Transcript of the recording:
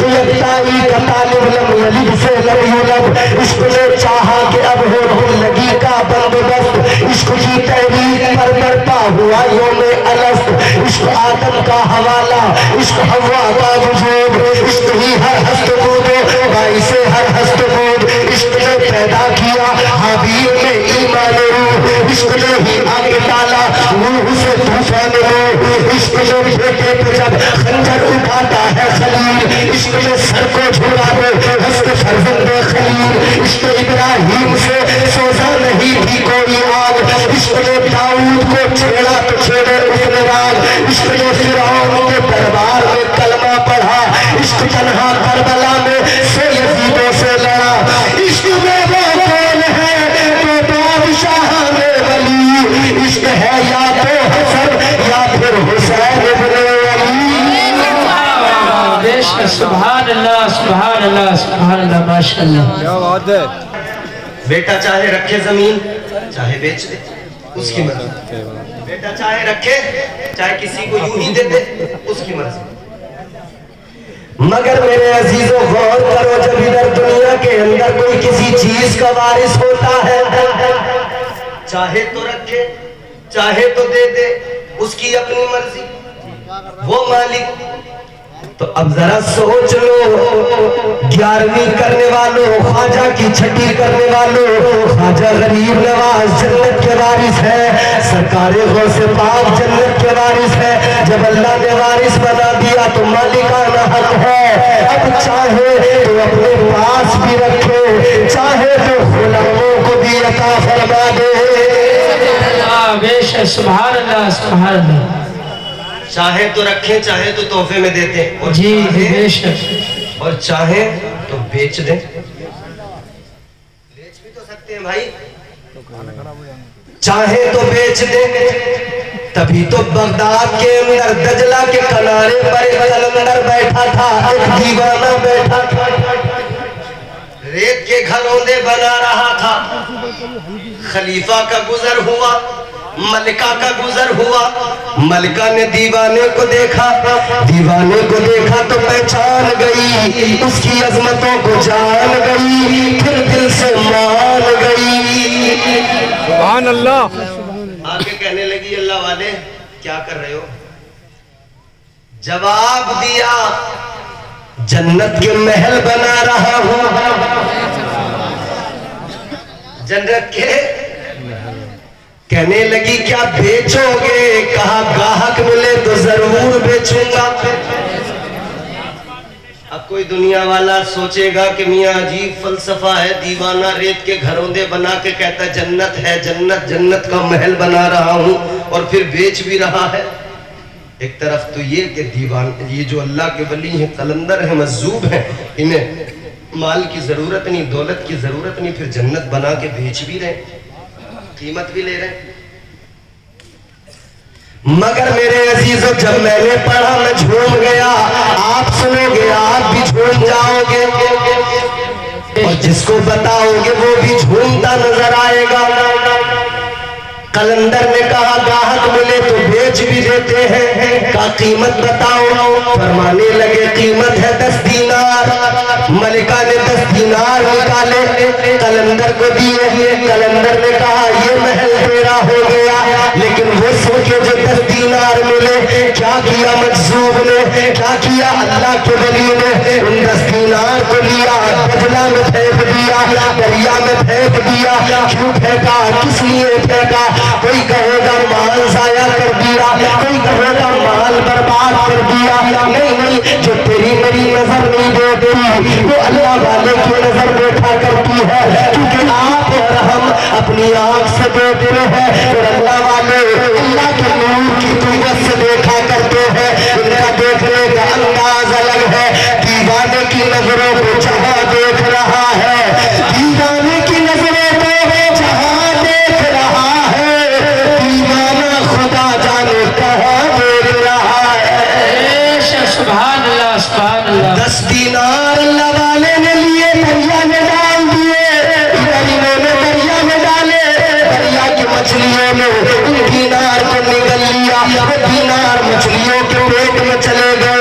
عشق یکتائی کا طالب لم یلد سے لم یولد عشق نے چاہا کہ اب ہو زندگی کا بندوبست عشق کی تحریک پر برپا ہوا یوم الست عشق آدم کا حوالہ عشق حوا کا وجود عشق ہی ہر ہست بود باعث ہر ہست بود عشق نے پیدا کیا حابیل میں ایمان روح عشق نے ہی آگے ڈالا روح سے طوفان روح عشق نے بیٹے پہ جب خنجر اٹھاتا ہے خلیل عشق نے سر کو جھولا دے ہست فرزند خلیل عشق ابراہیم سے سوزا نہیں تھی کوئی آگ عشق نے داؤد کو چھیڑا تو چھیڑے اس نے راگ عشق نے فرعون کے دربار میں کلمہ پڑھا عشق تنہا کربلا میں سے یزیدوں سے لڑا عشق میں وہ کون ہے تو بادشاہ میں ولی عشق ہے یا تو حسن یا پھر حسین ابن علی سبحان اللہ سبحان اللہ سبحان اللہ ماشاءاللہ کیا بات ہے بیٹا چاہے رکھے زمین چاہے بیچ دے اس کی مرضی بیٹا چاہے رکھے چاہے کسی کو یوں ہی دے دے اس کی مرضی مگر میرے عزیزوں غور کرو جب ادھر دنیا کے اندر کوئی کسی چیز کا وارث ہوتا ہے چاہے تو رکھے چاہے تو دے دے اس کی اپنی مرضی وہ مالک تو اب ذرا سوچ لو 11ویں کرنے والوں خواجہ کی چھٹی کرنے والوں خواجہ غریب نواز جنت کے وارث ہے سرکار غوث پاک جنت کے وارث ہے جب اللہ نے وارث بنا دیا تو مالکانہ حق ہے اب چاہے تو اپنے پاس بھی رکھے چاہے تو غلاموں کو بھی عطا فرما دے بے شک سبحان اللہ سبحان اللہ چاہے تو رکھیں چاہے تو تحفے میں دیتے اور جی بے شک اور چاہیں تو بیچ دیں بیچ بھی تو سکتے ہیں بھائی چاہیں تو بیچ دیں تبھی تو بغداد کے اندر دجلہ کے کنارے پر ایک قلندر بیٹھا تھا ایک دیوانہ بیٹھا تھا ریت کے گھروندے بنا رہا تھا خلیفہ کا گزر ہوا ملکہ کا گزر ہوا ملکہ نے دیوانے کو دیکھا تو پہچان گئی اس کی عظمتوں کو جان گئی پھر دل سے مان گئی سبحان اللہ آگے کہنے لگی اللہ والے کیا کر رہے ہو جواب دیا جنت کے محل بنا رہا ہوں جنت کے کہنے لگی کیا بیچو گے کہا گاہک ملے تو ضرور بیچوں گا اب کوئی دنیا والا سوچے گا کہ میاں عجیب فلسفہ ہے دیوانہ ریت کے گھروندے بنا کے کہتا جنت ہے جنت کا محل بنا رہا ہوں اور پھر بیچ بھی رہا ہے ایک طرف تو یہ کہ یہ جو اللہ کے ولی ہیں قلندر ہیں مجذوب ہیں انہیں مال کی ضرورت نہیں دولت کی ضرورت نہیں پھر جنت بنا کے بیچ بھی رہے قیمت بھی لے رہے مگر میرے عزیزو جب میں نے پڑھا میں جھوم گیا آپ سنو گے آپ بھی جھوم جاؤ گے اور جس کو بتاؤ گے وہ بھی جھومتا نظر آئے گا قلندر نے کہا گاہک ملے تو بیچ بھی دیتے ہیں کہا قیمت بتاؤ فرمانے لگے قیمت ہے 10 دینار ملکہ نے 10 دینار نکالے قلندر کو دیے قلندر نے کہا یہ محل تیرا ہو گیا لیکن وہ سوچے جو 10 دینار ملے کیا کیا مجذوب نے کیا کیا اللہ کے ولی نے ان 10 دینار کو لیا دجلہ میں پھینک دیا دریا میں پھینک دیا کیوں پھینکا کس لیے پھینکا کوئی کہے گا مال ضائع کر دیا کوئی کہے گا مال برباد کر دیا نہیں جو تیری میری نظر نہیں دیتی وہ اللہ والے کی نظر بیٹھا کرتی ہے کیونکہ آپ اور ہم اپنی آنکھ سے دیکھتے ہیں اور اللہ والے اللہ کے نور کی قوت سے دیکھا کرتے ہیں ان کا دیکھنے کا انداز الگ ہے دیوانے کی نظروں کو جہاں دیکھ رہا ہے دیوانے کی نظروں کو جہاں دیکھ رہا ہے دیوانہ خدا جانے کہاں دیکھ رہا ہے سبحان اللہ سبحان اللہ 10 دینار اللہ والے نے لیے دریا میں ڈال دیے دریا میں دریا میں ڈالے دریا کی مچھلیوں نے ان دینار کو نگل لیا وہ دینار مچھلیوں کے پیٹ میں چلے گئے